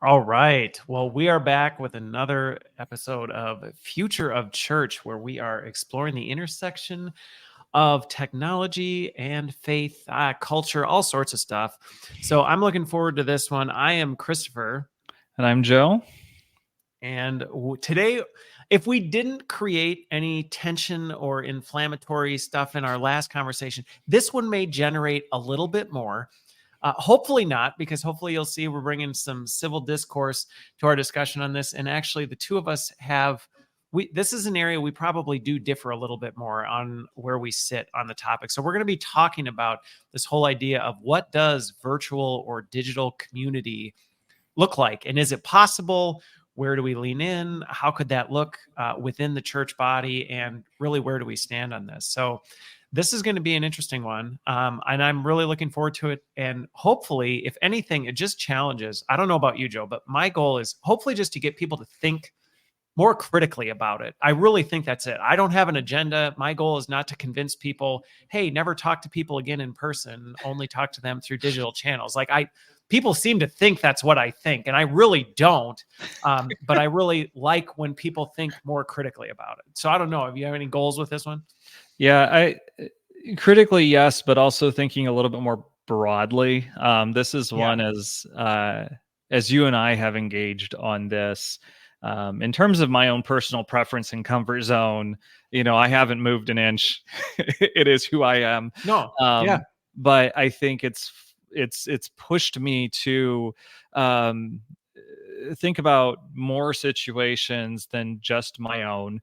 All right. Well, we are back with another episode of Future of Church, where we are exploring the intersection of technology and faith, culture, all sorts of stuff. So I'm looking forward to this one. I am Christopher. And I'm Joe. And today, if we didn't create any tension or inflammatory stuff in our last conversation, this one may generate a little bit more. Hopefully not, because hopefully you'll see we're bringing some civil discourse to our discussion on this. And actually, the two of us this is an area we probably do differ a little bit more on where we sit on the topic. So we're going to be talking about this whole idea of what does virtual or digital community look like? And is it possible? Where do we lean in? How could that look within the church body? And really, where do we stand on this? So this is going to be an interesting one. And I'm really looking forward to it. And hopefully, if anything, it just challenges. I don't know about you, Joe, but my goal is hopefully just to get people to think more critically about it. I really think that's it. I don't have an agenda. My goal is not to convince people, hey, never talk to people again in person, only talk to them through digital channels. People seem to think that's what I think, and I really don't. But I really like when people think more critically about it. So I don't know. Have you have any goals with this one? Yeah, critically, yes, but also thinking a little bit more broadly. This is one as you and I have engaged on this. In terms of my own personal preference and comfort zone, I haven't moved an inch. It is who I am. No. But I think it's pushed me to think about more situations than just my own,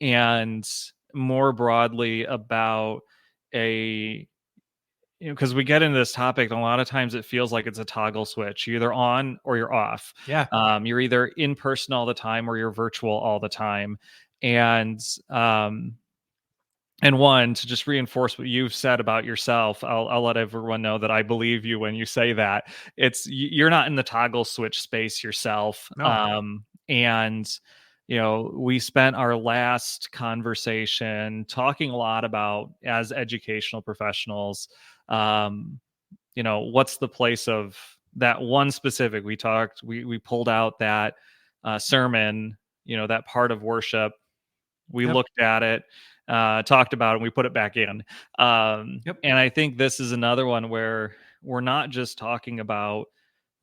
and more broadly about because we get into this topic, and a lot of times it feels like it's a toggle switch. You're either on or you're off. Yeah. You're either in person all the time or you're virtual all the time. And one, to just reinforce what you've said about yourself, I'll let everyone know that I believe you when you say that. You're not in the toggle switch space yourself. No. And we spent our last conversation talking a lot about, as educational professionals, what's the place of that one specific. We pulled out that sermon, that part of worship. We looked at it, talked about it, and we put it back in. And I think this is another one where we're not just talking about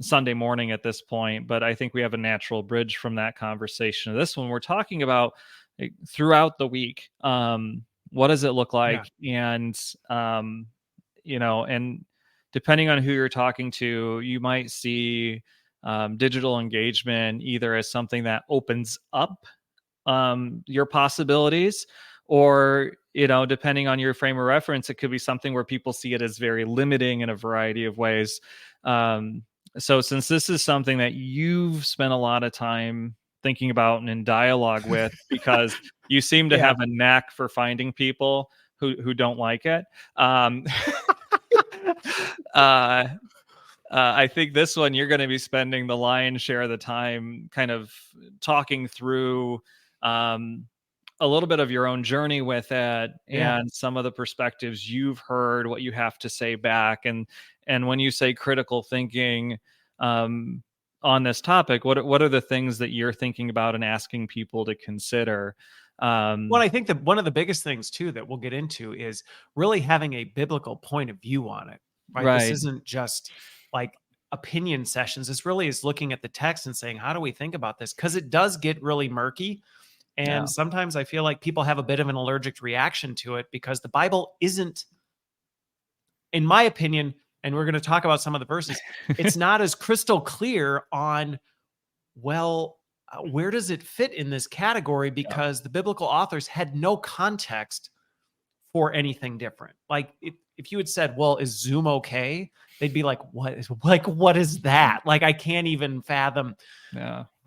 Sunday morning at this point, but I think we have a natural bridge from that conversation to this one. We're talking about throughout the week. What does it look like? Yeah. And, and depending on who you're talking to, you might see digital engagement either as something that opens up your possibilities, or depending on your frame of reference, it could be something where people see it as very limiting in a variety of ways. So since this is something that you've spent a lot of time thinking about and in dialogue with, because you seem to have a knack for finding people who don't like it, I think this one you're going to be spending the lion's share of the time kind of talking through a little bit of your own journey with it, and some of the perspectives you've heard, what you have to say back. And when you say critical thinking on this topic, what are the things that you're thinking about and asking people to consider? Well, I think that one of the biggest things too that we'll get into is really having a biblical point of view on it. Right? This isn't just like opinion sessions. This really is looking at the text and saying, how do we think about this? Because it does get really murky. And sometimes I feel like people have a bit of an allergic reaction to it because the Bible isn't, in my opinion, and we're going to talk about some of the verses, it's not as crystal clear on, where does it fit in this category? Because the biblical authors had no context for anything different. Like if you had said, well, is Zoom okay? They'd be like, what is that? Like, I can't even fathom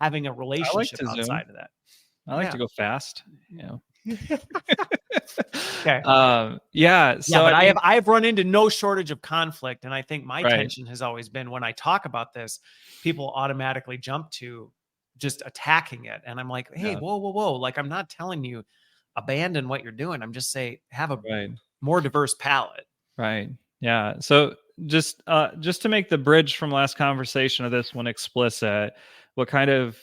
having a relationship outside of that. I like to go fast, Okay. So but I've run into no shortage of conflict. And I think my tension has always been when I talk about this, people automatically jump to just attacking it. And I'm like, hey, whoa. Like, I'm not telling you abandon what you're doing. I'm just saying have a more diverse palette. Right. Yeah. So just to make the bridge from last conversation of this one explicit, what kind of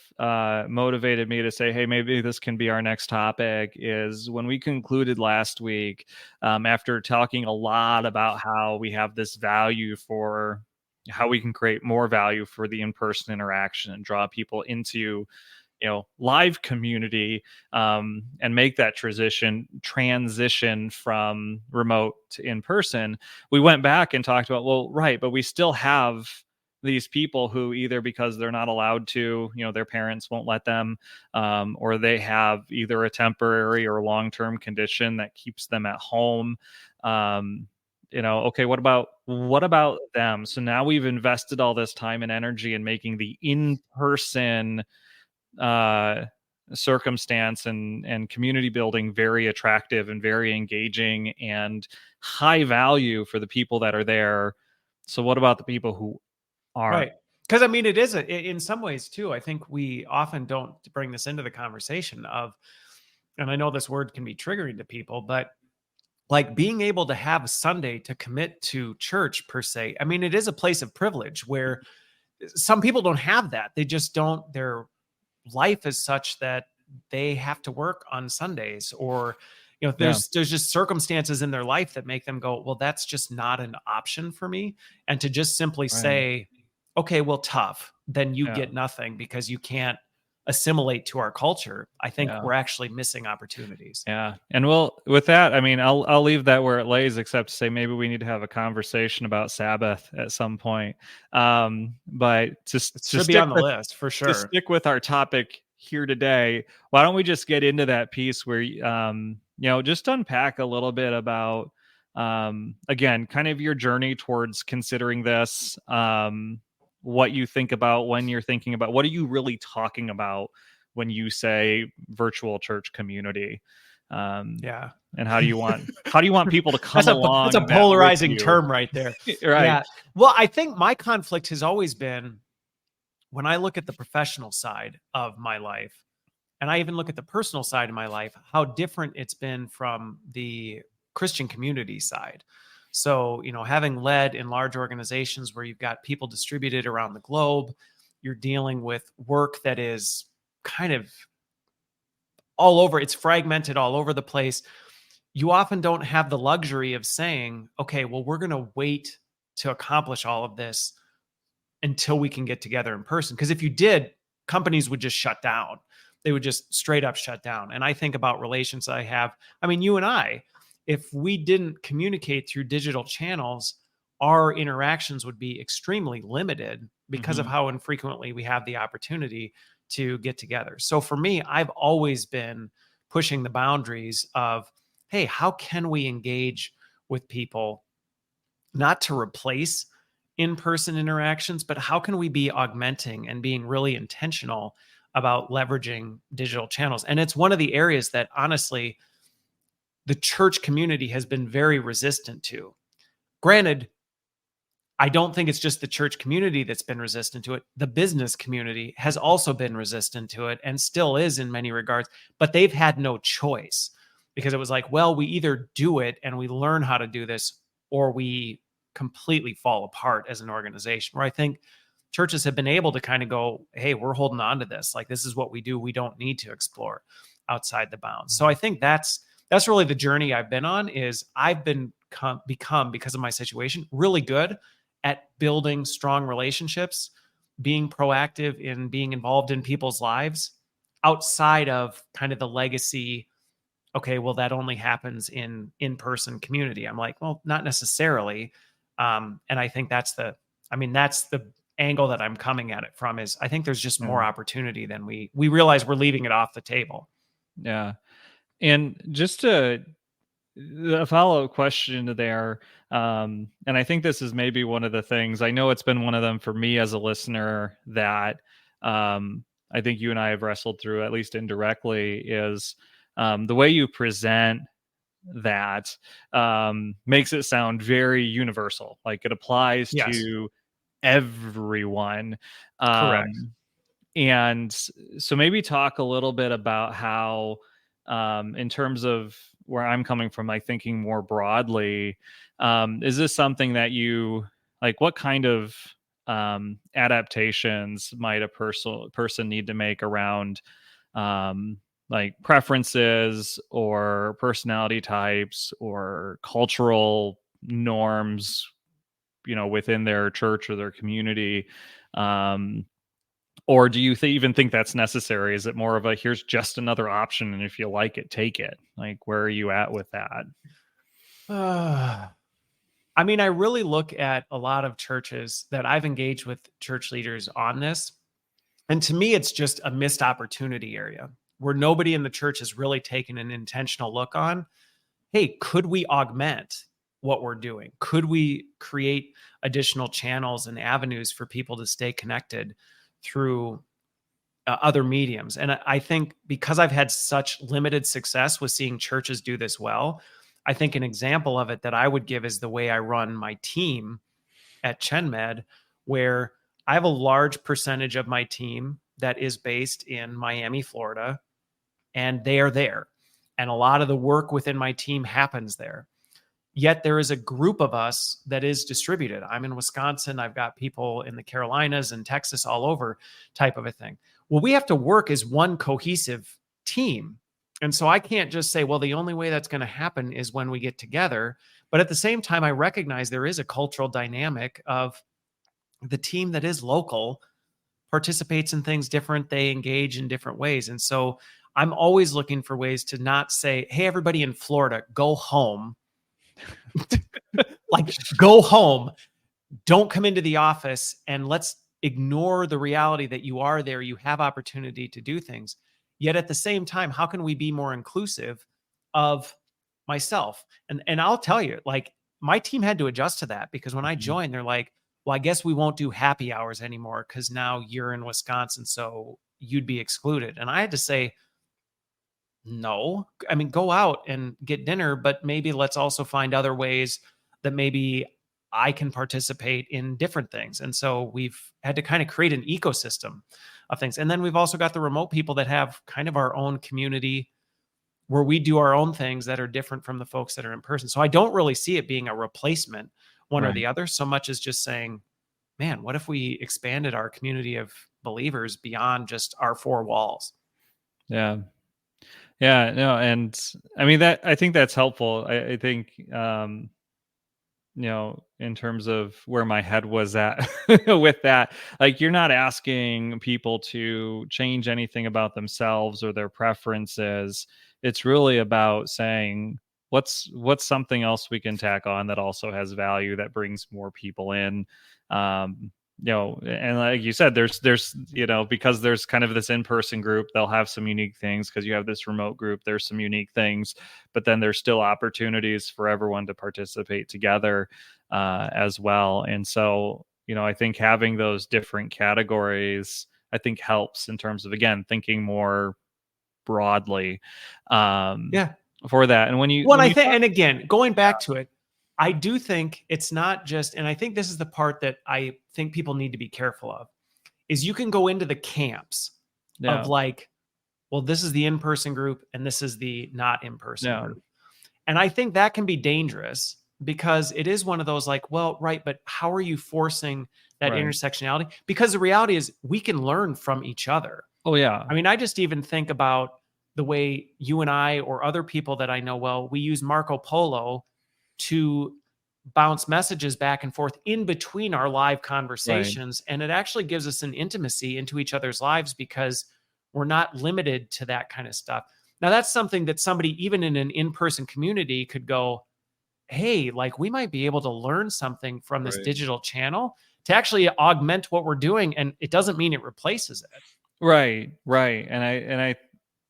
motivated me to say, hey, maybe this can be our next topic, is when we concluded last week, after talking a lot about how we have this value for how we can create more value for the in-person interaction and draw people into live community, and make that transition from remote to in person. We went back and talked about, well, right, but we still have these people who, either because they're not allowed to, their parents won't let them, or they have either a temporary or long-term condition that keeps them at home. Okay, what about them? So now we've invested all this time and energy in making the in-person uh, circumstance and community building very attractive and very engaging and high value for the people that are there. So what about the people who aren't? Right. Because I mean, it is in some ways too. I think we often don't bring this into the conversation of, and I know this word can be triggering to people, but like being able to have Sunday to commit to church per se. I mean, it is a place of privilege where some people don't have that. They just don't. Their life is such that they have to work on Sundays, or Yeah, there's just circumstances in their life that make them go, well, that's just not an option for me. And to just simply right. say, okay, well, tough, then you Yeah, get nothing because you can't assimilate to our culture. I think yeah. we're actually missing opportunities. Yeah. And well, with that, I mean, I'll leave that where it lays, except to say maybe we need to have a conversation about Sabbath at some point. But It to should be stick on the with list for sure. our topic here today, why don't we just get into that piece where just unpack a little bit about, again, kind of your journey towards considering this, what you think about when you're thinking about, what are you really talking about when you say virtual church community, um, Yeah. and how do you want people to come That's a along that with polarizing you? term right there. Right. Yeah. Well, I think my conflict has always been when I look at the professional side of my life, and I even look at the personal side of my life, how different it's been from the Christian community side. So, having led in large organizations where you've got people distributed around the globe, you're dealing with work that is kind of all over, it's fragmented all over the place. You often don't have the luxury of saying, okay, well, we're going to wait to accomplish all of this until we can get together in person. Because if you did, companies would just shut down. They would just straight up shut down. And I think about relations I have. I mean, you and I, if we didn't communicate through digital channels, our interactions would be extremely limited because of Hmm. how infrequently we have the opportunity to get together. So for me, I've always been pushing the boundaries of, hey, how can we engage with people, not to replace in-person interactions, but how can we be augmenting and being really intentional about leveraging digital channels? And it's one of the areas that honestly the church community has been very resistant to. Granted, I don't think it's just the church community that's been resistant to it. The business community has also been resistant to it and still is in many regards, but they've had no choice because it was like, well, we either do it and we learn how to do this, or we completely fall apart as an organization. Where I think churches have been able to kind of go, hey, we're holding on to this. Like, this is what we do. We don't need to explore outside the bounds. So I think that's really the journey I've been on. Is I've become, because of my situation, really good at building strong relationships, being proactive in being involved in people's lives outside of kind of the legacy. Okay, well, that only happens in-person community. I'm like, well, not necessarily. And I think that's the angle that I'm coming at it from. Is I think there's just Yeah. more opportunity than we realize we're leaving it off the table. Yeah. And just to a follow-up question to there, and I think this is maybe one of the things, I know it's been one of them for me as a listener that, I think you and I have wrestled through, at least indirectly, is, the way you present that, makes it sound very universal, like it applies Yes, to everyone. correct. um, and so maybe talk a little bit about how, in terms of where I'm coming from, like thinking more broadly, is this something that you Like what kind of adaptations might a person need to make around like preferences or personality types or cultural norms, within their church or their community? Um, or do you even think that's necessary? Is it more of a, here's just another option, and if you like it, take it? Like, where are you at with that? I mean, I really look at a lot of churches that I've engaged with church leaders on this. And to me, it's just a missed opportunity area where nobody in the church has really taken an intentional look on, hey, could we augment what we're doing? Could we create additional channels and avenues for people to stay connected through other mediums? And I think because I've had such limited success with seeing churches do this well, I think an example of it that I would give is the way I run my team at ChenMed, where I have a large percentage of my team that is based in Miami, Florida, and they are there. And a lot of the work within my team happens there. Yet there is a group of us that is distributed. I'm in Wisconsin. I've got people in the Carolinas and Texas, all over, type of a thing. Well, we have to work as one cohesive team. And so I can't just say, well, the only way that's going to happen is when we get together. But at the same time, I recognize there is a cultural dynamic of the team that is local participates in things different. They engage in different ways. And so I'm always looking for ways to not say, hey, everybody in Florida, go home. Like, go home. Don't come into the office, and let's ignore the reality that you are there. You have opportunity to do things. Yet at the same time, how can we be more inclusive of myself? And I'll tell you, like, my team had to adjust to that, because when I joined, they're like, well, I guess we won't do happy hours anymore because now you're in Wisconsin, so you'd be excluded. And I had to say, no, I mean, go out and get dinner, but maybe let's also find other ways that maybe I can participate in different things. And so we've had to kind of create an ecosystem of things. And then we've also got the remote people that have kind of our own community where we do our own things that are different from the folks that are in person. So I don't really see it being a replacement, one or Right. the other, so much as just saying, man, what if we expanded our community of believers beyond just our four walls? Yeah. Yeah. No. And I mean, I think that's helpful. I think, in terms of where my head was at with that, like, you're not asking people to change anything about themselves or their preferences. It's really about saying, what's something else we can tack on that also has value, that brings more people in. um and like you said, there's because there's kind of this in-person group, they'll have some unique things. Because you have this remote group, there's some unique things, but then there's still opportunities for everyone to participate together as well. And so, I think having those different categories, I think, helps in terms of, again, thinking more broadly um, Yeah. for that. And Well, when I you think, talk, and again, going back to it, I do think it's not just, and I think this is the part that I think people need to be careful of, is you can go into the camps of yeah, like, well, this is the in-person group and this is the not in-person yeah, group. And I think that can be dangerous, because it is one of those like, well, right, but how are you forcing that right. intersectionality? Because the reality is we can learn from each other. Oh yeah, I mean, I just even think about the way you and I or other people that I know well, we use Marco Polo to bounce messages back and forth in between our live right, conversations. And it actually gives us an intimacy into each other's lives, because we're not limited to that kind of stuff. Now, that's something that somebody, even in an in person community, could go, hey, like, we might be able to learn something from this right. digital channel to actually augment what we're doing. And it doesn't mean it replaces it. Right, right. And I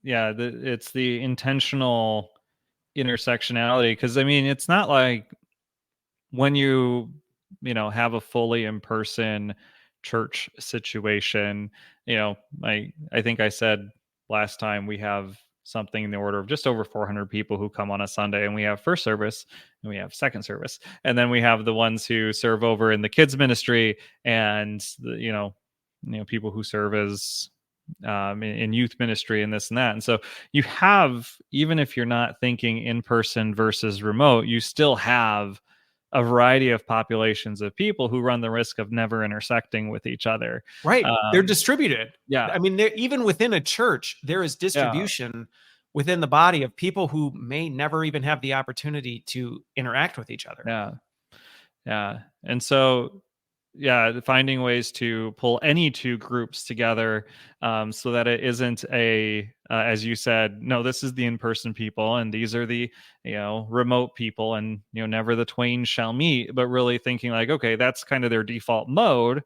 yeah, it's the intentional intersectionality. Because I mean, it's not like when have a fully in person church situation. I think I said last time, we have something in the order of just over 400 people who come on a Sunday, and we have first service and we have second service, and then we have the ones who serve over in the kids ministry, and people who serve as in youth ministry and this and that. And so you have, even if you're not thinking in person versus remote, you still have a variety of populations of people who run the risk of never intersecting with each other. Right. They're Um, distributed. yeah, I mean, even within a church, there is yeah, distribution within the body of people who may never even have the opportunity to interact with each other. yeah, yeah. And so, yeah, finding ways to pull any two groups together, so that it isn't as you said, no, this is the in-person people and these are the, remote people, and, never the twain shall meet, but really thinking like, okay, that's kind of their default mode.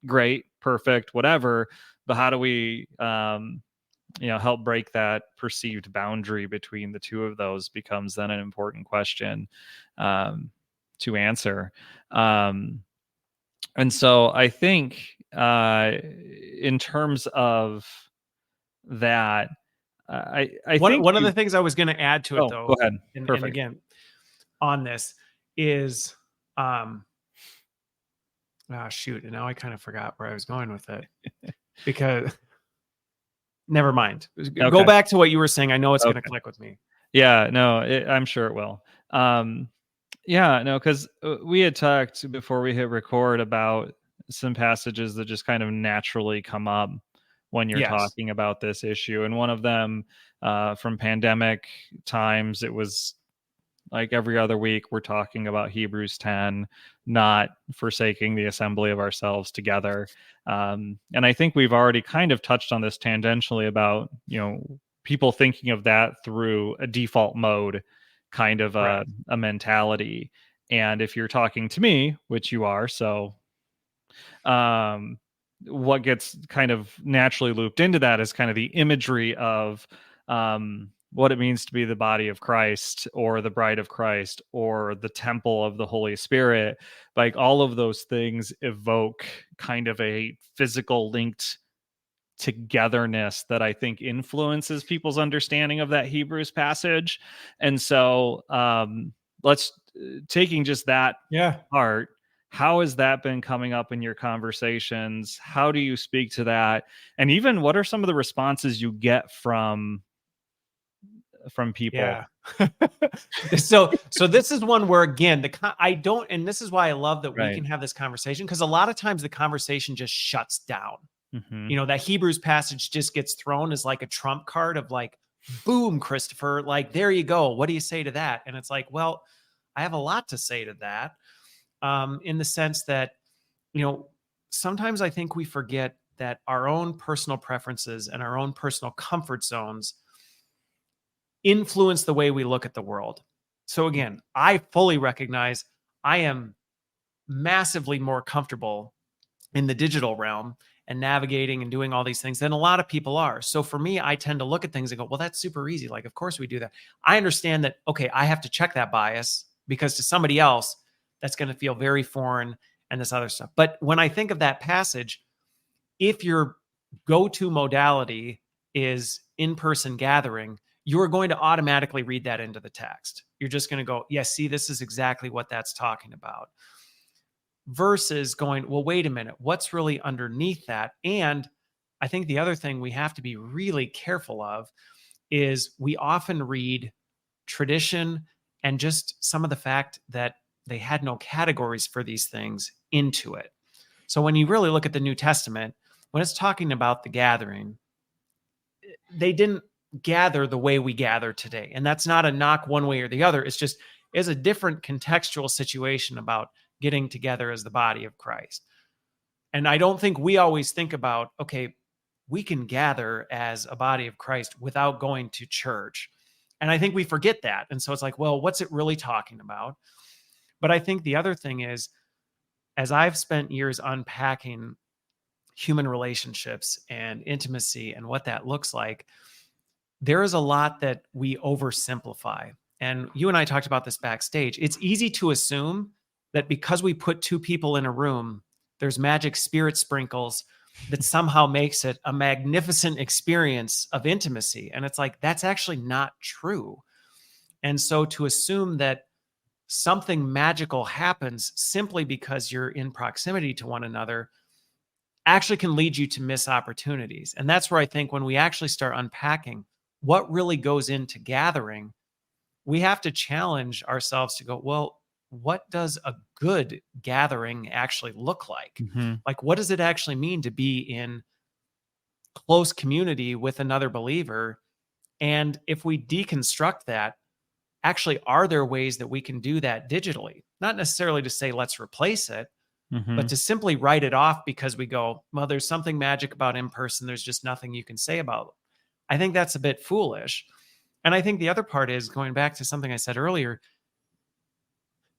Great, perfect, whatever. But how do we, help break that perceived boundary between the two of those becomes then an important question, to answer. And so I think, in terms of that, I think One of the you. things I was going to add to it, Oh, go though, ahead. and Perfect. again on this is, um, shoot, and now I kind of forgot where I was going with it because never mind. Go Okay. back to what you were saying. I know it's going to Okay. click with me. Yeah. No, I'm sure it will. Yeah. No, because we had talked before we hit record about some passages that just kind of naturally come up when you're Yes. talking about this issue, and one of them, from pandemic times, it was like every other week we're talking about Hebrews 10, not forsaking the assembly of ourselves together. And I think we've already kind of touched on this tangentially about, people thinking of that through a default mode kind of Correct. a mentality. And if you're talking to me, which you are, so, um, what gets kind of naturally looped into that is kind of the imagery of, what it means to be the body of Christ or the bride of Christ or the temple of the Holy Spirit. Like, all of those things evoke kind of a physical linked togetherness that I think influences people's understanding of that Hebrews passage. And so, let's, taking just that Yeah. part, how has that been coming up in your conversations? How do you speak to that? And even what are some of the responses you get from people? Yeah. So this is one where, again, I don't, and this is why I love that we Right. can have this conversation, because a lot of times the conversation just shuts down. Mhm. That Hebrews passage just gets thrown as like a trump card of like, boom, Christopher, like, there you go. What do you say to that? And it's like, well, I have a lot to say to that, in the sense that, you know, sometimes I think we forget that our own personal preferences and our own personal comfort zones influence the way we look at the world. So again, I fully recognize I am massively more comfortable in the digital realm and navigating and doing all these things than a lot of people are. So for me, I tend to look at things and go, well, that's super easy. Like, of course we do that. I understand that, okay, I have to check that bias because to somebody else, that's going to feel very foreign and this other stuff. But when I think of that passage, if your go-to modality is in-person gathering, you're going to automatically read that into the text. You're just going to go, yeah, see, this is exactly what that's talking about. Versus going, well, wait a minute, what's really underneath that? And I think the other thing we have to be really careful of is we often read tradition and just some of the fact that they had no categories for these things into it. So when you really look at the New Testament, when it's talking about the gathering, they didn't gather the way we gather today. And that's not a knock one way or the other. It's just is a different contextual situation about getting together as the body of Christ. And I don't think we always think about, okay, we can gather as a body of Christ without going to church. And I think we forget that. And so it's like, well, what's it really talking about? But I think the other thing is, as I've spent years unpacking human relationships and intimacy and what that looks like, there is a lot that we oversimplify. And you and I talked about this backstage. It's easy to assume that because we put two people in a room, there's magic spirit sprinkles that somehow makes it a magnificent experience of intimacy. And it's like, that's actually not true. And so to assume that something magical happens simply because you're in proximity to one another actually can lead you to miss opportunities. And that's where I think when we actually start unpacking what really goes into gathering, we have to challenge ourselves to go, well, what does a good gathering actually look like? Mm-hmm. Like, what does it actually mean to be in close community with another believer? And if we deconstruct that, actually, are there ways that we can do that digitally? Not necessarily to say, let's replace it, Mm-hmm. but to simply write it off because we go, well, there's something magic about in person. There's just nothing you can say about it. I think that's a bit foolish. And I think the other part is going back to something I said earlier,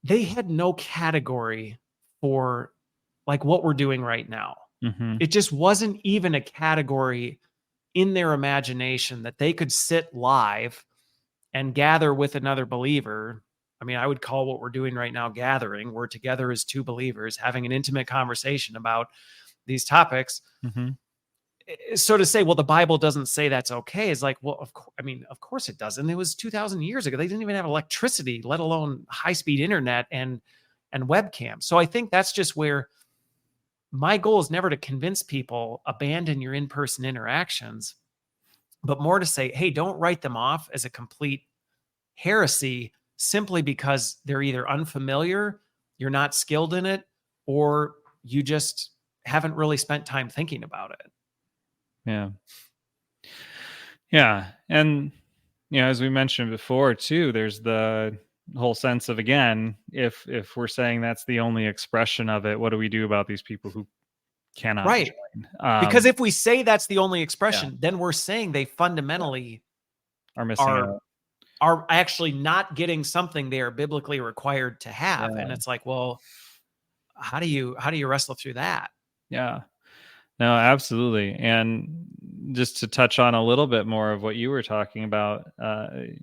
they had no category for like what we're doing right now. Mm-hmm. It just wasn't even a category in their imagination that they could sit live and gather with another believer. I mean, I would call what we're doing right now gathering. We're together as two believers having an intimate conversation about these topics. Mm-hmm. So to say, well, the Bible doesn't say that's okay is like, well, I mean, of course it doesn't. It was 2,000 years ago. They didn't even have electricity, let alone high-speed internet and webcam. So I think that's just where my goal is never to convince people abandon your in-person interactions, but more to say, hey, don't write them off as a complete heresy simply because they're either unfamiliar, you're not skilled in it, or you just haven't really spent time thinking about it. Yeah. Yeah. And, as we mentioned before too, there's the whole sense of, again, if we're saying that's the only expression of it, what do we do about these people who cannot Right. join? Because if we say that's the only Yeah, expression, then we're saying they yeah, fundamentally are missing are out. are actually not getting something they are biblically required to have. And Yeah. it's like, well, how do you wrestle through that? Yeah. No, absolutely. And just to touch on a little bit more of what you were talking about,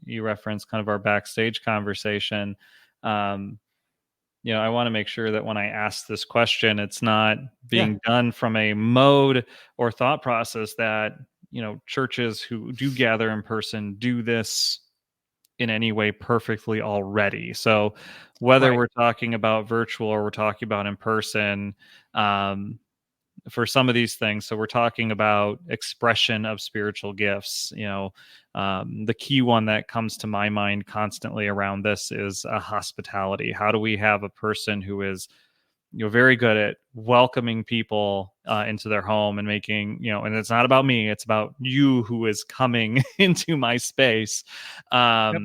you referenced kind of our backstage conversation. Um, I want to make sure that when I ask this question, it's not Yeah. being done from a mode or thought process that, churches who do gather in person do this in any way perfectly already. So whether Right. we're talking about virtual or we're talking about in person, um, for some of these things, so we're talking about expression of spiritual gifts, the key one that comes to my mind constantly around this is hospitality. How do we have a person who is very good at welcoming people into their home and making, and it's not about me, it's about you who is coming into my space, Yep.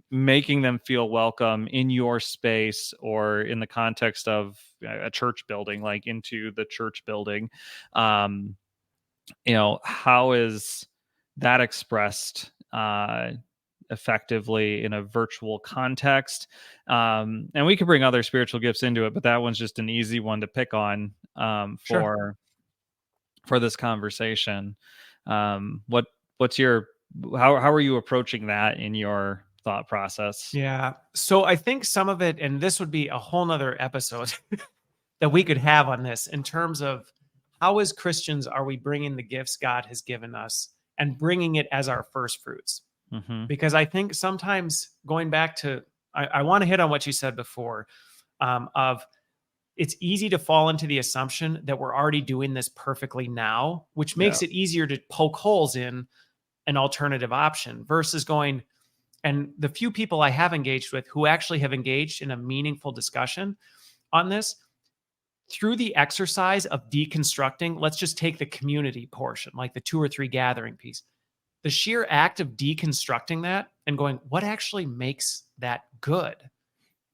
making them feel welcome in your space, or in the context of a church building, like into the church building. um how is that expressed effectively in a virtual context? And we could bring other spiritual gifts into it, but that one's just an easy one to pick on, Sure. for this conversation. What's your how are you approaching that in your thought process? Yeah. So I think some of it, and this would be a whole nother episode that we could have on this in terms of how, as Christians, are we bringing the gifts God has given us and bringing it as our first fruits? Mm-hmm. Because I think sometimes going back to, I want to hit on what you said before, of it's easy to fall into the assumption that we're already doing this perfectly now, which Yeah. makes it easier to poke holes in an alternative option versus going, and the few people I have engaged with who actually have engaged in a meaningful discussion on this through the exercise of deconstructing, let's just take the community portion, like the 2 or 3 gathering piece. The sheer act of deconstructing that and going, what actually makes that good,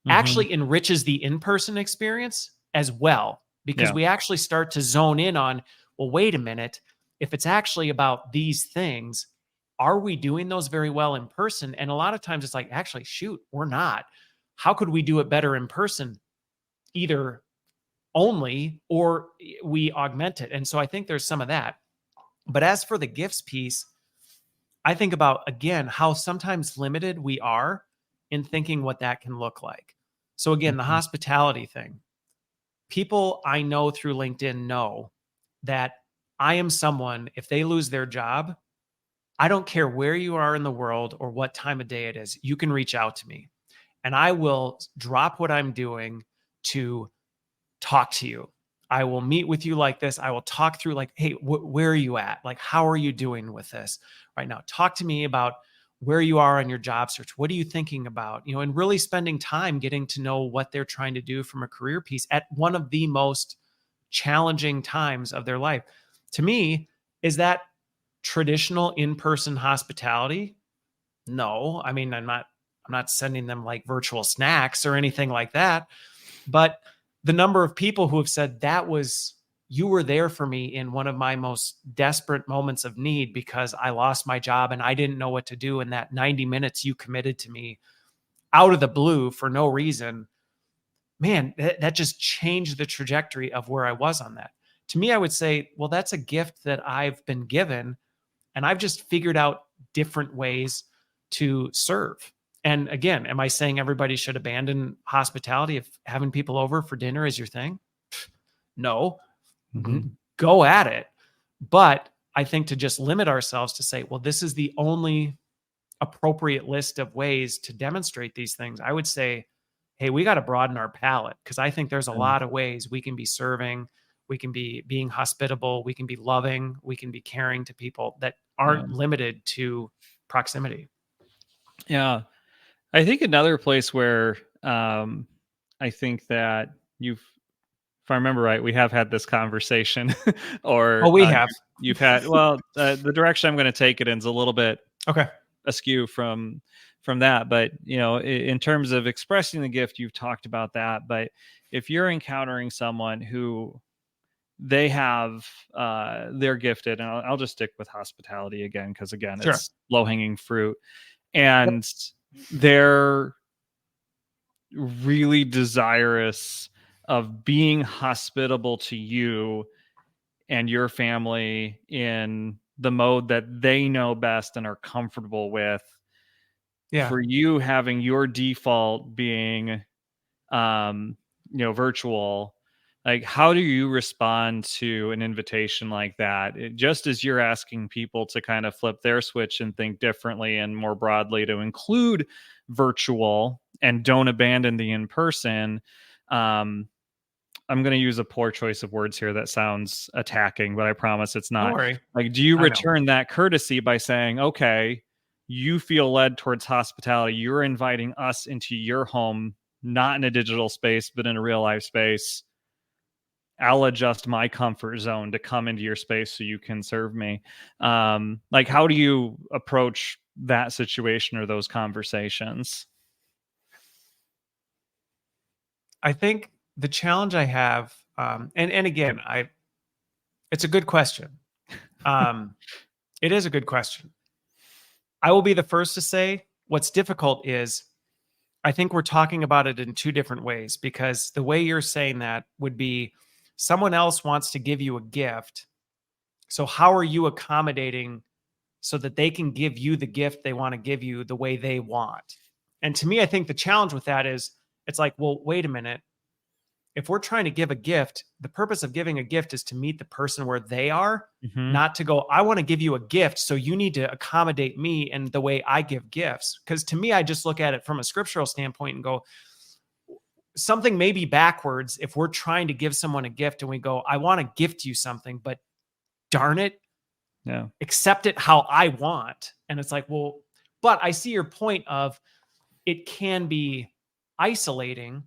Mm-hmm. actually enriches the in person experience as well, because Yeah. we actually start to zone in on, well, wait a minute, if it's actually about these things, are we doing those very well in person? And a lot of times it's like, actually, shoot, we're not. How could we do it better in person? Either only or we augment it. And so I think there's some of that. But as for the gifts piece, I think about again how sometimes limited we are in thinking what that can look like. So again, the Mm-hmm. hospitality thing. People I know through LinkedIn know that I am someone, if they lose their job, I don't care where you are in the world or what time of day it is, you can reach out to me and I will drop what I'm doing to talk to you. I will meet with you like this. I will talk through like, hey, where are you at? Like, how are you doing with this right now? Talk to me about where you are on your job search. What are you thinking about? And really spending time getting to know what they're trying to do from a career piece at one of the most challenging times of their life. To me, is that traditional in-person hospitality? No. I mean, I'm not sending them like virtual snacks or anything like that. But the number of people who have said you were there for me in one of my most desperate moments of need because I lost my job and I didn't know what to do. And that 90 minutes you committed to me out of the blue for no reason, man, that just changed the trajectory of where I was on that. To me, I would say, well, that's a gift that I've been given. And I've just figured out different ways to serve. And again, am I saying everybody should abandon hospitality if having people over for dinner is your thing? No. Mm-hmm. Go at it. But I think to just limit ourselves to say, well, this is the only appropriate list of ways to demonstrate these things, I would say, hey, we got to broaden our palette, because I think there's a lot of ways we can be serving, we can be being hospitable, we can be loving, we can be caring to people that aren't limited to proximity. Yeah. I think another place where I think that if I remember right, we have had this conversation, or We have. you've had. Well, the direction I'm going to take it in is a little bit Okay. askew from that. But in terms of expressing the gift, you've talked about that. But if you're encountering someone who they have, they're gifted, and I'll just stick with hospitality again, because again, Sure. it's low hanging fruit, and they're really desirous of being hospitable to you and your family in the mode that they know best and are comfortable with. Yeah. For you having your default being virtual, like, how do you respond to an invitation like that? Just as you're asking people to kind of flip their switch and think differently and more broadly to include virtual and don't abandon the in-person. I'm going to use a poor choice of words here that sounds attacking, but I promise it's not. Don't worry. Like, do you I know. return that courtesy by saying, okay, you feel led towards hospitality, you're inviting us into your home, not in a digital space, but in a real life space. I'll adjust my comfort zone to come into your space so you can serve me. Like, how do you approach that situation or those conversations? I think the challenge I have, and again, it's a good question. It is a good question. I will be the first to say what's difficult is I think we're talking about it in two different ways, because the way you're saying that would be someone else wants to give you a gift. So how are you accommodating so that they can give you the gift they want to give you the way they want? And to me, I think the challenge with that is it's like, well, wait a minute. If we're trying to give a gift, the purpose of giving a gift is to meet the person where they are, not to go, I want to give you a gift, so you need to accommodate me and the way I give gifts. Because to me, I just look at it from a scriptural standpoint and go, something may be backwards if we're trying to give someone a gift and we go, I want to gift you something, but darn it, accept it how I want. And it's like, well, but I see your point of it can be isolating,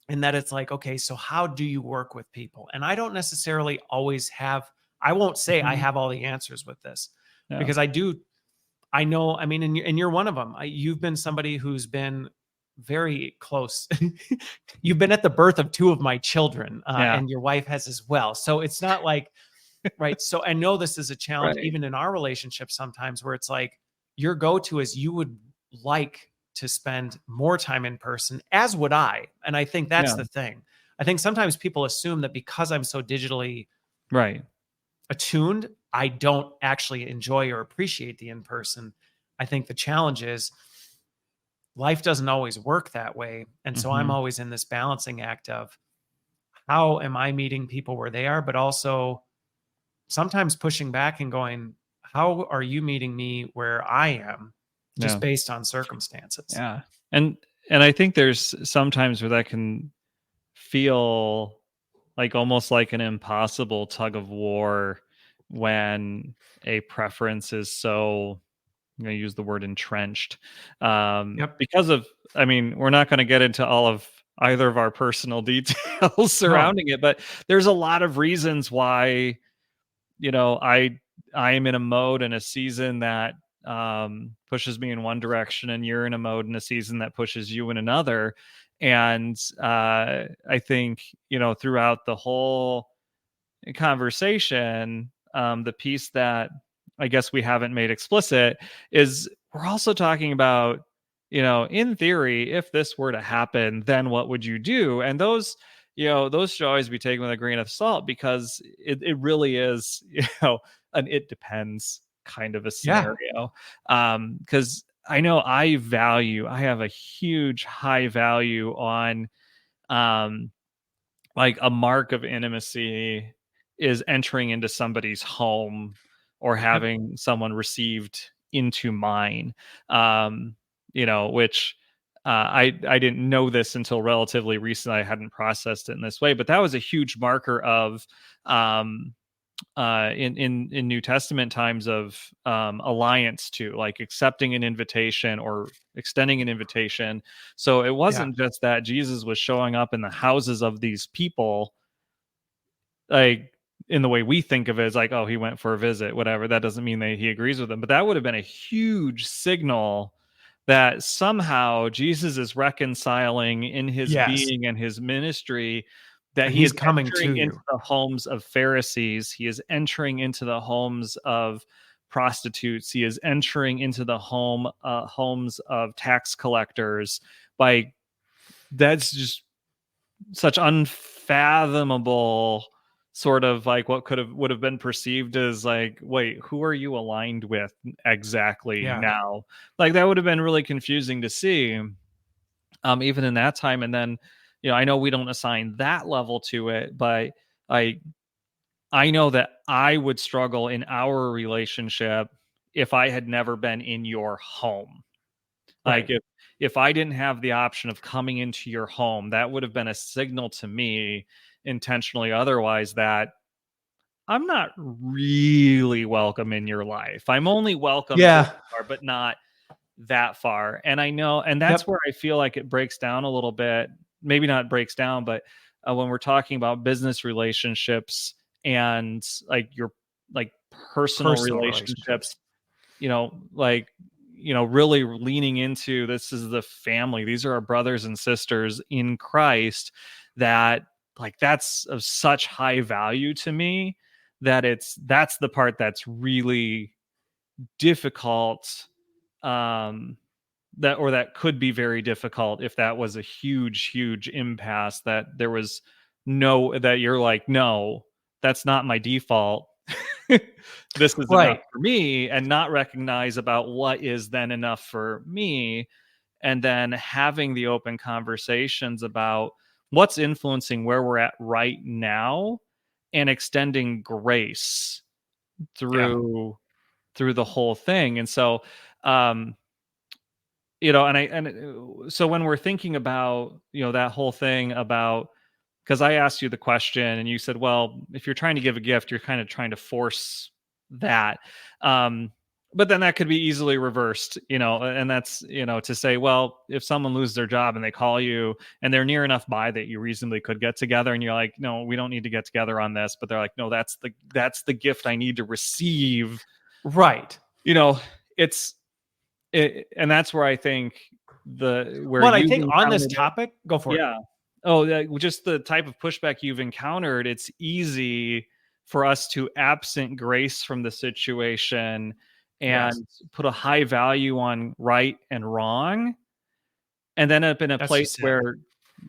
in that it's like, okay, so how do you work with people? And I don't necessarily always I won't say I have all the answers with this, because I know, I mean, and you're one of them. You've been somebody who's been very close. You've been at the birth of two of my children, and your wife has as well. So it's not like, right. So I know this is a challenge, even in our relationship sometimes, where it's like your go-to is you would like to spend more time in person, as would I. And I think that's the thing. I think sometimes people assume that because I'm so digitally attuned, I don't actually enjoy or appreciate the in-person. I think the challenge is life doesn't always work that way. And so I'm always in this balancing act of how am I meeting people where they are, but also sometimes pushing back and going, how are you meeting me where I am, just based on circumstances? Yeah. And I think there's sometimes where that can feel like almost like an impossible tug of war when a preference is so I'm going to use the word entrenched, Yep. because of, I mean, we're not going to get into all of either of our personal details No. surrounding it, but there's a lot of reasons why, I am in a mode and a season that pushes me in one direction, and you're in a mode and a season that pushes you in another. And I think, throughout the whole conversation, the piece that I guess we haven't made explicit is we're also talking about, in theory, if this were to happen, then what would you do? And those should always be taken with a grain of salt, because it really is, an it depends kind of a Yeah. scenario. Because I know I have a huge high value on, um, like, a mark of intimacy is entering into somebody's home or Yep. having someone received into mine. Which I didn't know this until relatively recently. I hadn't processed it in this way, but that was a huge marker of, um, in New Testament times, of alliance, to like accepting an invitation or extending an invitation. So it Yeah. wasn't just that Jesus was showing up in the houses of these people, like, in the way we think of it, as like, oh, he went for a visit, whatever. That doesn't mean that he agrees with them, but that would have been a huge signal that somehow Jesus is reconciling in his Yes. being and his ministry, that And he he's is coming to entering into you. the homes of Pharisees, he is entering into the homes of prostitutes, he is entering into the homes of tax collectors. Like, that's just such unfathomable, sort of like what would have been perceived as like, wait, who are you aligned with exactly Yeah. now? Like, that would have been really confusing to see, even in that time. And then, I know we don't assign that level to it, but I I know that I would struggle in our relationship if I had never been in your home. Like, Right. if I didn't have the option of coming into your home, that would have been a signal to me, intentionally otherwise, that I'm not really welcome in your life. I'm only welcome this Yeah. far, but not that far. And I know, and that's Yep. where I feel like it breaks down a little bit. Maybe not breaks down, but when we're talking about business relationships and like your, like, personal Personal relationships. relationships, like, really leaning into, this is the family, these are our brothers and sisters in Christ, that, like, that's of such high value to me, that that's the part that's really difficult, um that could be very difficult if that was a huge impasse, that there was no, that you're like, no, that's not my default. This is enough Right. for me, and not recognize about what is then enough for me. And then having the open conversations about what's influencing where we're at right now, and extending grace Yeah. through the whole thing. And so, um so when we're thinking about, that whole thing about, because I asked you the question and you said, well, if you're trying to give a gift, you're kind of trying to force that. um but then that could be easily reversed, and that's, to say, well, if someone loses their job and they call you and they're near enough by that you reasonably could get together, and you're like, no, we don't need to get together on this, but they're like, no, that's the gift I need to receive. Right. you know it's and that's where I think, where Well, and I you've think on this encountered it. topic, go for it. Yeah. Oh, yeah, just the type of pushback you've encountered, it's easy for us to absent grace from the situation Yes. and put a high value on right and wrong, and then end up in a That's place just it. where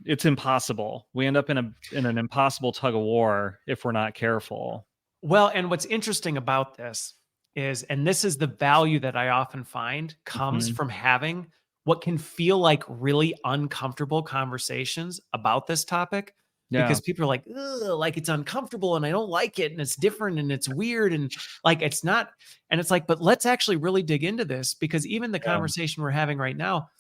it's impossible. We end up in an impossible tug of war if we're not careful. Well, and what's interesting about this is, and this is the value that I often find comes Mhm. from having what can feel like really uncomfortable conversations about this topic, Yeah. because people are like, "Ugh, like it's uncomfortable and I don't like it and it's different and it's weird and like it's not." And it's like, but let's actually really dig into this, because even the Yeah. conversation we're having right now,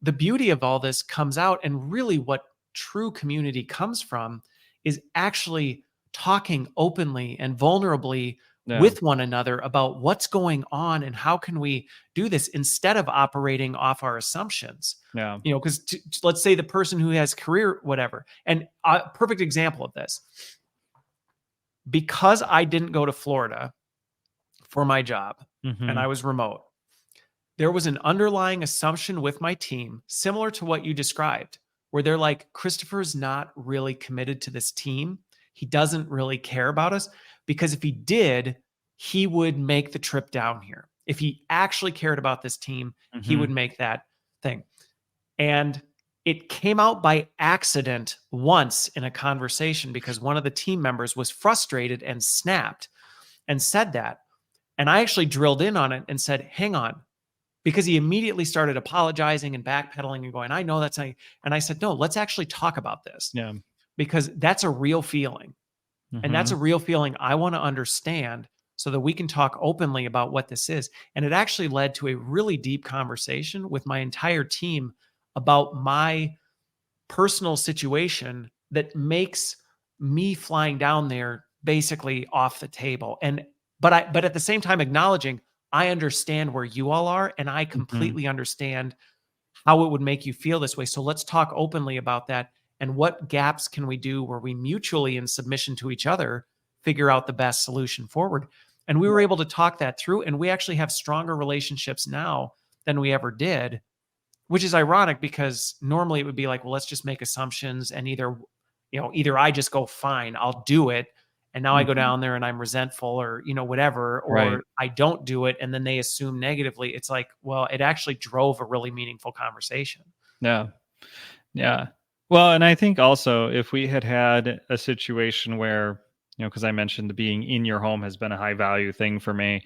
the beauty of all this comes out, and really what true community comes from is actually talking openly and vulnerably Yeah. with one another about what's going on and how can we do this instead of operating off our assumptions. Yeah. Because let's say the person who has career, whatever, and a perfect example of this, because I didn't go to Florida for my job and Mm-hmm. I was remote, there was an underlying assumption with my team, similar to what you described, where they're like, Christopher's not really committed to this team. He doesn't really care about us, because if he did, he would make the trip down here. If he actually cared about this team, he Mm-hmm. would make that thing. And it came out by accident once in a conversation because one of the team members was frustrated and snapped and said that. And I actually drilled in on it and said, hang on, because he immediately started apologizing and backpedaling and going, I know that's not. And I said, no, let's actually talk about this, Yeah. because that's a real feeling. And that's Mm-hmm. a real feeling I want to understand so that we can talk openly about what this is. And it actually led to a really deep conversation with my entire team about my personal situation that makes me flying down there basically off the table. But at the same time acknowledging I understand where you all are and I Mm-hmm. completely understand how it would make you feel this way. So let's talk openly about that, and what gaps can we do where we mutually, in submission to each other, figure out the best solution forward. And we were able to talk that through, and we actually have stronger relationships now than we ever did, which is ironic because normally it would be like, well, let's just make assumptions, and either I just go, fine, I'll do it, and now I go Mm-hmm. down there and I'm resentful, or whatever, Right. or I don't do it and then they assume negatively. It's like, well, it actually drove a really meaningful conversation. Yeah. Yeah. Well, and I think also if we had had a situation where, because I mentioned the being in your home has been a high value thing for me.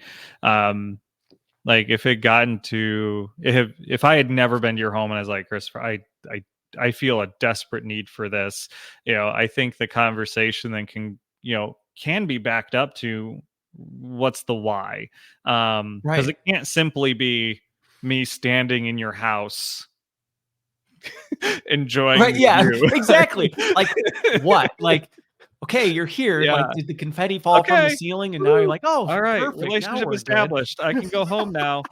Like if it gotten to if I had never been to your home and I was like, Christopher, I I feel a desperate need for this, I think the conversation then can be backed up to what's the why. Because Right. it can't simply be me standing in your house enjoying Right. the Yeah, view. exactly. Like what? Like, okay, you're here. Yeah. Like, did the confetti fall from the Okay. ceiling? And now you're Woo. like, oh, All right. perfect. Now Relationship we're good. established. I can go home now.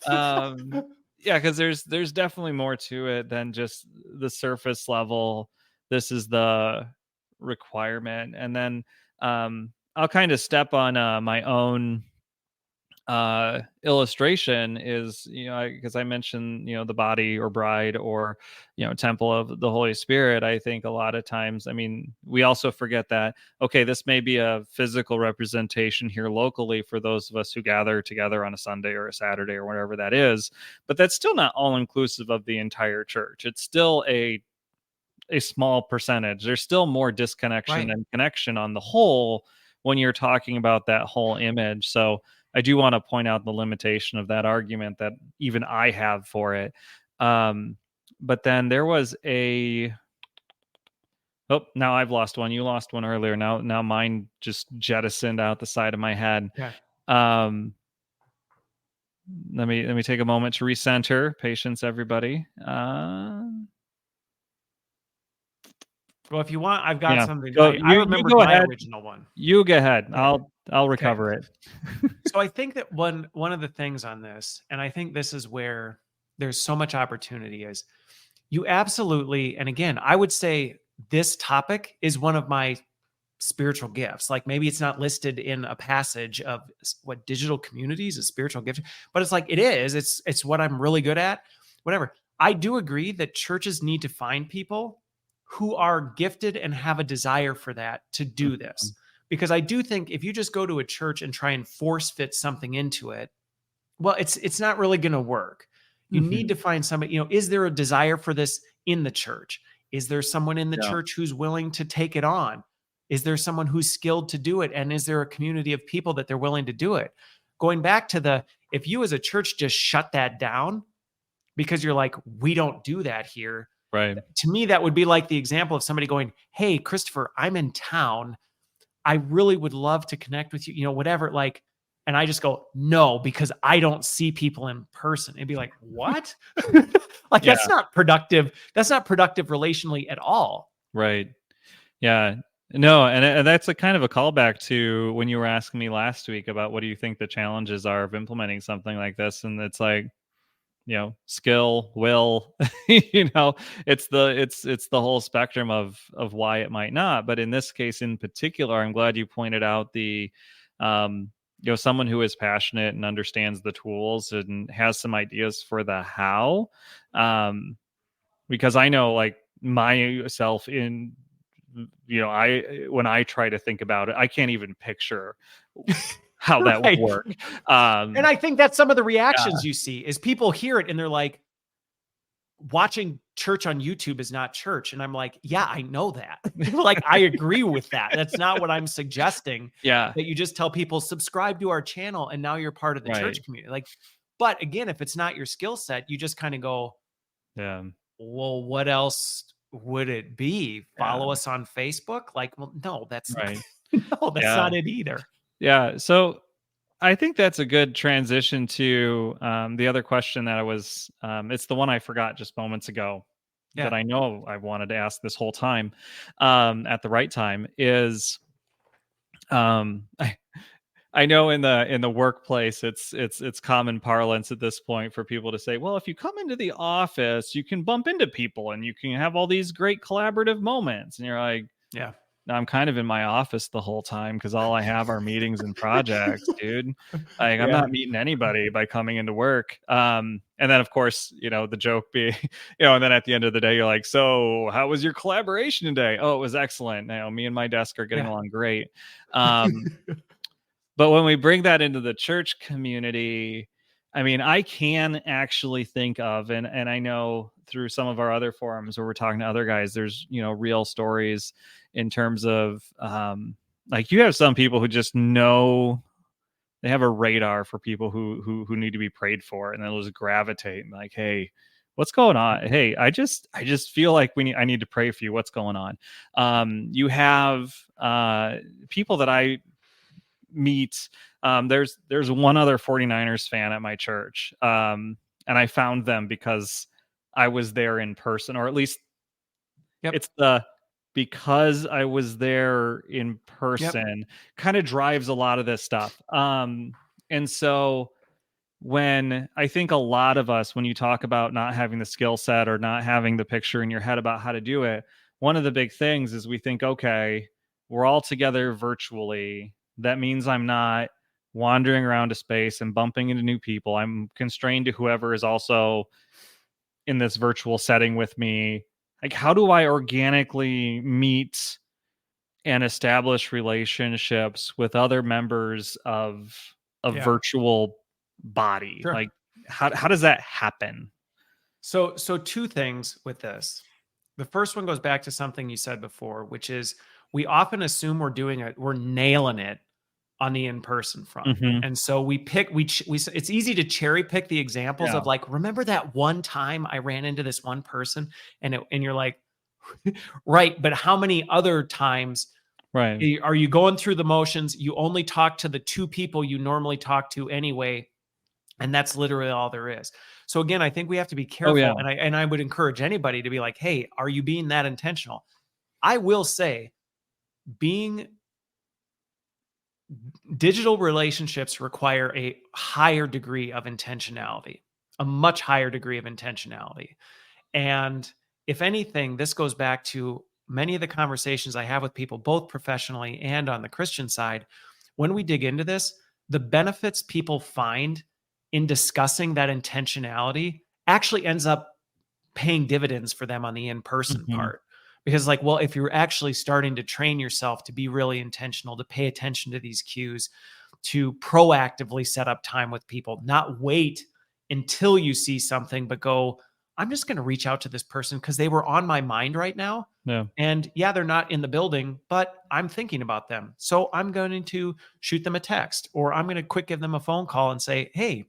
Yeah, because there's definitely more to it than just the surface level. This is the requirement. And then I'll kind of step on my own illustration is because I mentioned the body or bride or temple of the Holy Spirit. I think a lot of times, I mean, we also forget that, okay, this may be a physical representation here locally for those of us who gather together on a Sunday or a Saturday or whatever that is, but that's still not all inclusive of the entire church. It's still a small percentage. There's still more disconnection Right. than connection on the whole when you're talking about that whole image. So I do want to point out the limitation of that argument that even I have for it. But then there was now I've lost one. You lost one earlier. Now mine just jettisoned out the side of my head. Yeah. Um, let me take a moment to recenter. Patience, everybody. Well, if you want, I've got Yeah. something. Go I you remembered go my ahead. original one. You go ahead. Okay. I'll Okay. recover it. So I think that one of the things on this, and I think this is where there's so much opportunity, is you absolutely, and again, I would say this topic is one of my spiritual gifts. Like, maybe it's not listed in a passage of what digital communities is spiritual gift, but it's like, it is. It's what I'm really good at. Whatever. I do agree that churches need to find people who are gifted and have a desire for that to do this. Mhm. Because I do think if you just go to a church and try and force fit something into it, well, it's not really going to work. You need Mhm. to find somebody, is there a desire for this in the church? Is there someone in the Yeah. church who's willing to take it on? Is there someone who's skilled to do it? And is there a community of people that they're willing to do it? Going back to if you as a church just shut that down because you're like, we don't do that here. Right. To me, that would be like the example of somebody going, hey, Christopher, I'm in town. I really would love to connect with you, whatever. Like, and I just go, no, because I don't see people in person. It'd be like, what? Like, Yeah. that's not productive. That's not productive relationally at all. Right. Yeah. No, and that's a kind of a callback to when you were asking me last week about what do you think the challenges are of implementing something like this, and it's like, skill, will, it's the whole spectrum of why it might not. But in this case in particular, I'm glad you pointed out the someone who is passionate and understands the tools and has some ideas for the how. Because I know, like, myself in I when I try to think about it, I can't even picture how that would Right. work. And I think that's some of the Yeah, reactions you see is people hear it and they're like, watching church on YouTube is not church. And I'm like, yeah, I know that. Like, I agree with that. That's not what I'm suggesting. yeah, That you just tell people, subscribe to our channel and now you're part of the right, church community. Like, but again, if it's not your skill set, you just kind of go, yeah, well, what else would it be? yeah, Follow us on Facebook? Like, well, no, that's right, no, that's yeah, not it either. yeah. So I think that's a good transition to the other question that I was. It's the one I forgot just moments ago that Yeah. I know I wanted to ask this whole time at the right time is. I, I know in the workplace it's common parlance at this point for people to say, well, if you come into the office, you can bump into people and you can have all these great collaborative moments. And you're like, Yeah. no, I'm kind of in my office the whole time because all I have are meetings and projects, dude. Like, I'm Yeah. not meeting anybody by coming into work. And then of course, the joke being, and then at the end of the day, you're like, so how was your collaboration today? Oh, it was excellent. Me and my desk are getting Yeah. along great. Um, but when we bring that into the church community, I mean, I can actually think of, and I know through some of our other forums where we're talking to other guys, there's real stories in terms of like, you have some people who just know they have a radar for people who need to be prayed for, and they'll just gravitate and like, hey, what's going on? Hey, I just feel like I need to pray for you. What's going on? You have people that I meet. There's one other 49ers fan at my church. And I found them because I was there in person, or at least Yep. it's the because I was there in Yep. person kind of drives a lot of this stuff. And so when I think a lot of us, when you talk about not having the skill set or not having the picture in your head about how to do it, one of the big things is we think, okay, we're all together virtually. That means I'm not wandering around a space and bumping into new people. I'm constrained to whoever is also in this virtual setting with me. Like, how do I organically meet and establish relationships with other members of a Yeah. virtual body? Sure. Like, how does that happen? So two things with this. The first one goes back to something you said before, which is we often assume we're nailing it on the in-person front. Mhm. And so we pick it's easy to cherry pick the examples Yeah, of, like, remember that one time I ran into this one person, and you're like, right, but how many other times right. are you going through the motions? You only talk to the two people you normally talk to anyway, and that's literally all there is. So again, I think we have to be Oh, yeah. careful, and I would encourage anybody to be like, "Hey, are you being that intentional?" I will say, being digital relationships require a higher degree of intentionality, a much higher degree of intentionality. And if anything, this goes back to many of the conversations I have with people, both professionally and on the Christian side. When we dig into this, the benefits people find in discussing that intentionality actually ends up paying dividends for them on the in-person Mhm. part. Because, like, well, if you're actually starting to train yourself to be really intentional, to pay attention to these cues, to proactively set up time with people, not wait until you see something, but go, I'm just going to reach out to this person because they were on my mind right now. Yeah. And yeah, they're not in the building, but I'm thinking about them. So I'm going to shoot them a text, or I'm going to quick give them a phone call and say, hey,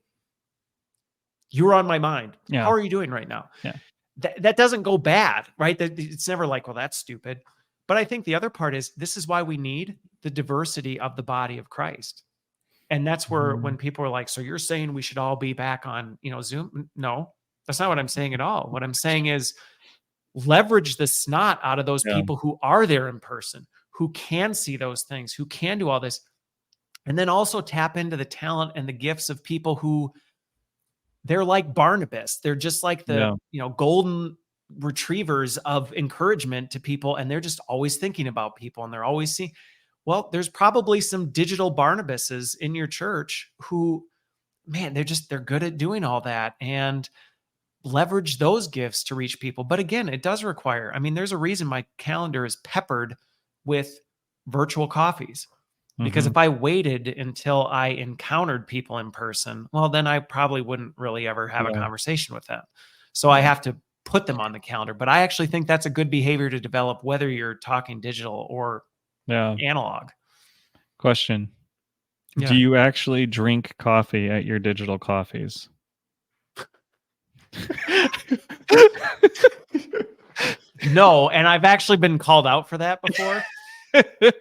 you were on my mind. How Yeah. are you doing right now? Yeah. That doesn't go bad, right? It's never like, well, that's stupid. But I think the other part is, this is why we need the diversity of the body of Christ. And that's where, Mhm. when people are like, so you're saying we should all be back on, Zoom? No, that's not what I'm saying at all. What I'm saying is, leverage the snot out of those Yeah. people who are there in person, who can see those things, who can do all this. And then also tap into the talent and the gifts of people who they're like Barnabas. They're just like the, Yeah. golden retrievers of encouragement to people. And they're just always thinking about people, and they're always seeing, well, there's probably some digital Barnabases in your church who, man, they're good at doing all that, and leverage those gifts to reach people. But again, it does require, I mean, there's a reason my calendar is peppered with virtual coffees. Because Mhm. if I waited until I encountered people in person, well, then I probably wouldn't really ever have a Yeah. conversation with them. So I Yeah. have to put them on the calendar. But I actually think that's a good behavior to develop, whether you're talking digital or Yeah. analog. Question. Do Yeah. you actually drink coffee at your digital coffees? No, and I've actually been called out for that before,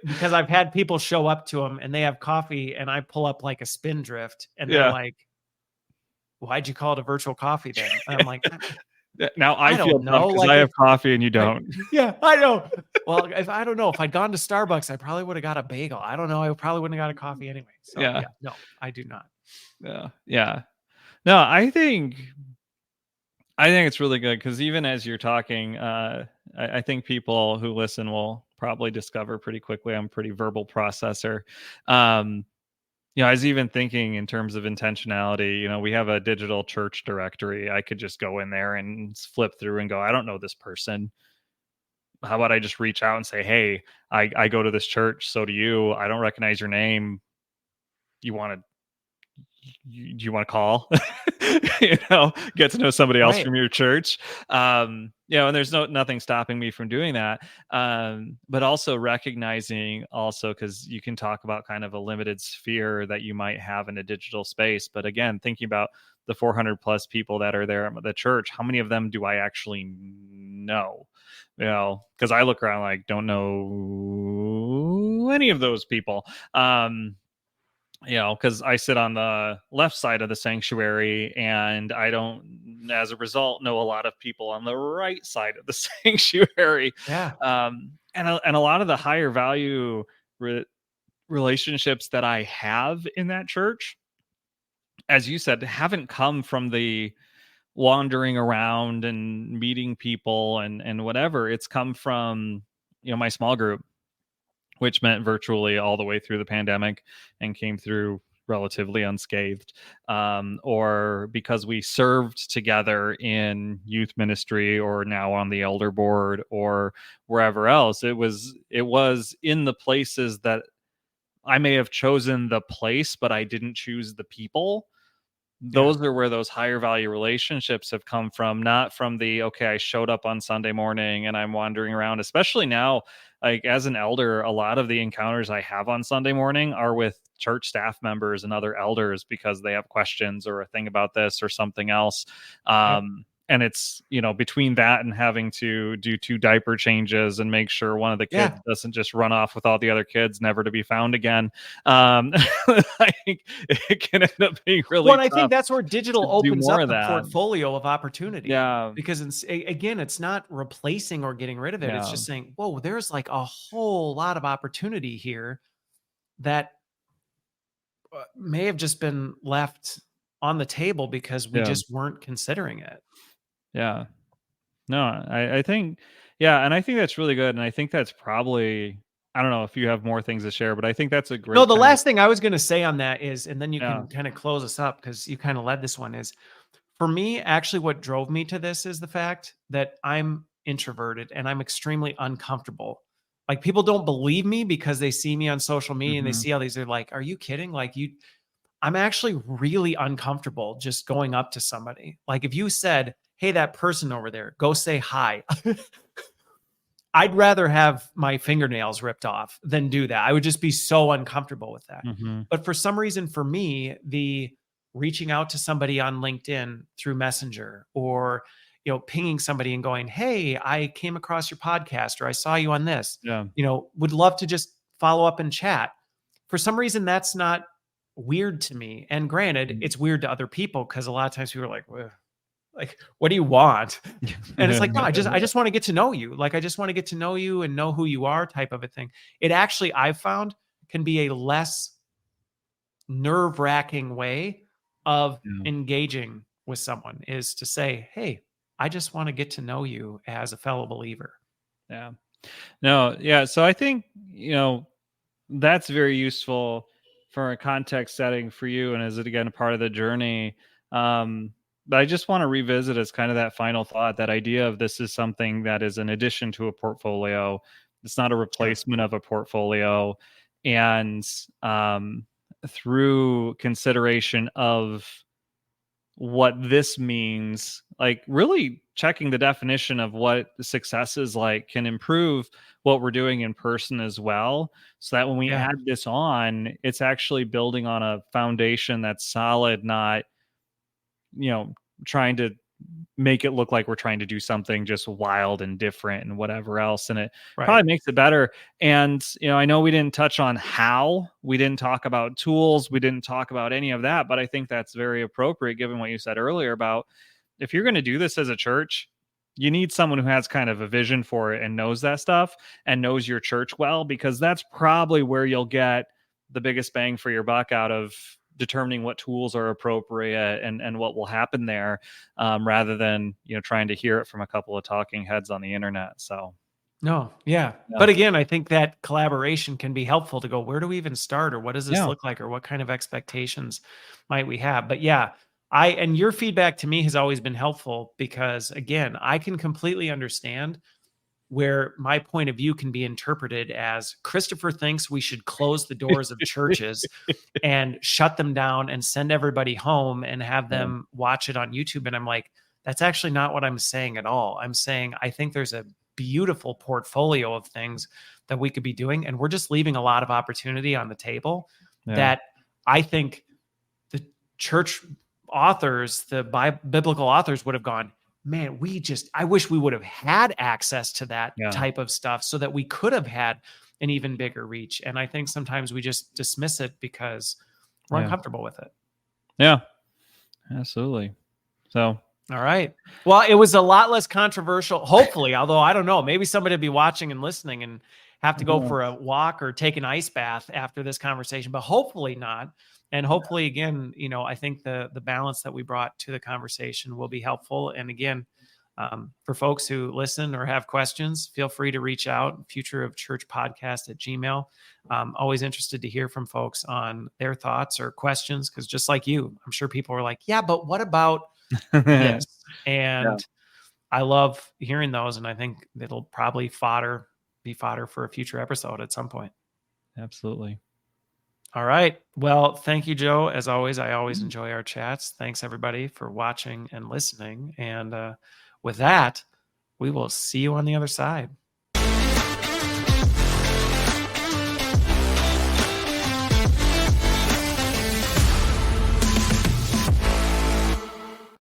because I've had people show up to them and they have coffee, and I pull up like a spindrift, and they're Yeah. like, "Why'd you call it a virtual coffee then?" And I'm like, Now I I feel don't dumb know. because Like, I have coffee and you right. don't. Yeah, I know. Well, if I don't know, if I'd gone to Starbucks, I probably would have got a bagel. I don't know. I probably wouldn't have got a coffee anyway. So Yeah. yeah, no, I do not. Yeah. Yeah. No, I think it's really good because even as you're talking, I think people who listen will probably discover pretty quickly I'm a pretty verbal processor. Um, I was even thinking in terms of intentionality. We have a digital church directory. I could just go in there and flip through and go, I don't know this person. How about I just reach out and say, hey, I go to this church. So do you. I don't recognize your name. You want to do you want to call get to know somebody else Right. from your church, and there's nothing stopping me from doing that, but also recognizing also because you can talk about kind of a limited sphere that you might have in a digital space, but again thinking about the 400 plus people that are there at the church, how many of them do I actually know? Because I look around like don't know any of those people. Because I sit on the left side of the sanctuary and I don't, as a result, know a lot of people on the right side of the sanctuary. Yeah. And a lot of the higher value relationships that I have in that church, as you said, haven't come from the wandering around and meeting people and whatever. It's come from, my small group, which meant virtually all the way through the pandemic and came through relatively unscathed, or because we served together in youth ministry or now on the elder board or wherever else. It was in the places that I may have chosen the place, but I didn't choose the people. Yeah. Those are where those higher value relationships have come from, not from the, okay, I showed up on Sunday morning and I'm wandering around. Especially now, like as an elder, a lot of the encounters I have on Sunday morning are with church staff members and other elders because they have questions or a thing about this or something else. Yep. And it's, between that and having to do 2 diaper changes and make sure one of the kids Yeah. doesn't just run off with all the other kids, never to be found again. I think it can end up being Well, really and I think tough that's where to digital do opens more up of the that. portfolio of opportunity, Yeah. because again, it's not replacing or getting rid of it. It's Yeah. just saying, whoa, there's like a whole lot of opportunity here that may have just been left on the table because we Yeah. just weren't considering it. Yeah. No, I think, yeah, and I think that's really good. And I think that's probably, I don't know if you have more things to share, but I think that's a No, great the kind of, last thing I was going to say on that is, and then you yeah. can kind of close us up because you kind of led this one, is for me, actually, what drove me to this is the fact that I'm introverted and I'm extremely uncomfortable. Like, people don't believe me because they see me on social media and they Mhm. see all these. They're like, "Are you kidding?" Like, I'm actually really uncomfortable just going up to somebody. Like, if you said, "Hey, that person over there, go say hi." I'd rather have my fingernails ripped off than do that. I would just be so uncomfortable with that. Mhm. But for some reason, for me, the reaching out to somebody on LinkedIn through Messenger, or pinging somebody and going, "Hey, I came across your podcast, or I saw you on this. Yeah. Would love to just follow up and chat." For some reason, that's not weird to me. And granted, Mm. it's weird to other people because a lot of times people are like, "Well, like, what do you want? And it's like, no, I just want to get to know you. Like, I just want to get to know you and know who you are, type of a thing. It actually, I've found, can be a less nerve-wracking way of Yeah. engaging with someone, is to say, hey, I just want to get to know you as a fellow believer. Yeah. No, yeah. So I think, that's very useful for a context setting for you. And is it again a part of the journey? But I just want to revisit as kind of that final thought, that idea of this is something that is an addition to a portfolio. It's not a Sure. replacement of a portfolio. And through consideration of what this means, like really checking the definition of what success is like can improve what we're doing in person as well. So that when we Yeah. add this on, it's actually building on a foundation that's solid, not, trying to make it look like we're trying to do something just wild and different and whatever else. And it Right. probably makes it better. And, I know we didn't touch on how, we didn't talk about tools, we didn't talk about any of that, but I think that's very appropriate given what you said earlier about if you're going to do this as a church, you need someone who has kind of a vision for it and knows that stuff and knows your church well, because that's probably where you'll get the biggest bang for your buck out of determining what tools are appropriate and what will happen there, rather than trying to hear it from a couple of talking heads on the internet. So No, yeah. yeah, But again, I think that collaboration can be helpful to go, where do we even start? Or what does this yeah, look like? Or what kind of expectations might we have? But yeah, and your feedback to me has always been helpful, because again, I can completely understand where my point of view can be interpreted as Christopher thinks we should close the doors of churches and shut them down and send everybody home and have yeah, them watch it on YouTube. And I'm like, that's actually not what I'm saying at all. I'm saying I think there's a beautiful portfolio of things that we could be doing. And we're just leaving a lot of opportunity on the table yeah, that I think the church authors, the biblical authors, would have gone, man, I wish we would have had access to that yeah, type of stuff so that we could have had an even bigger reach. And I think sometimes we just dismiss it because we're yeah, uncomfortable with it. yeah, absolutely. So All right. Well, it was a lot less controversial, hopefully, although I don't know, maybe somebody would be watching and listening and have to go yeah, for a walk or take an ice bath after this conversation, but hopefully not. And hopefully, again, I think the balance that we brought to the conversation will be helpful. And again, for folks who listen or have questions, feel free to reach out, future of church podcast at Gmail. Always interested to hear from folks on their thoughts or questions, because just like you, I'm sure people are like, yeah, but what about yeah, this? And I love hearing those. And I think it'll probably be fodder for a future episode at some point. absolutely. All right. Well, thank you, Joe. As always, I always enjoy our chats. Thanks, everybody, for watching and listening. And with that, we will see you on the other side.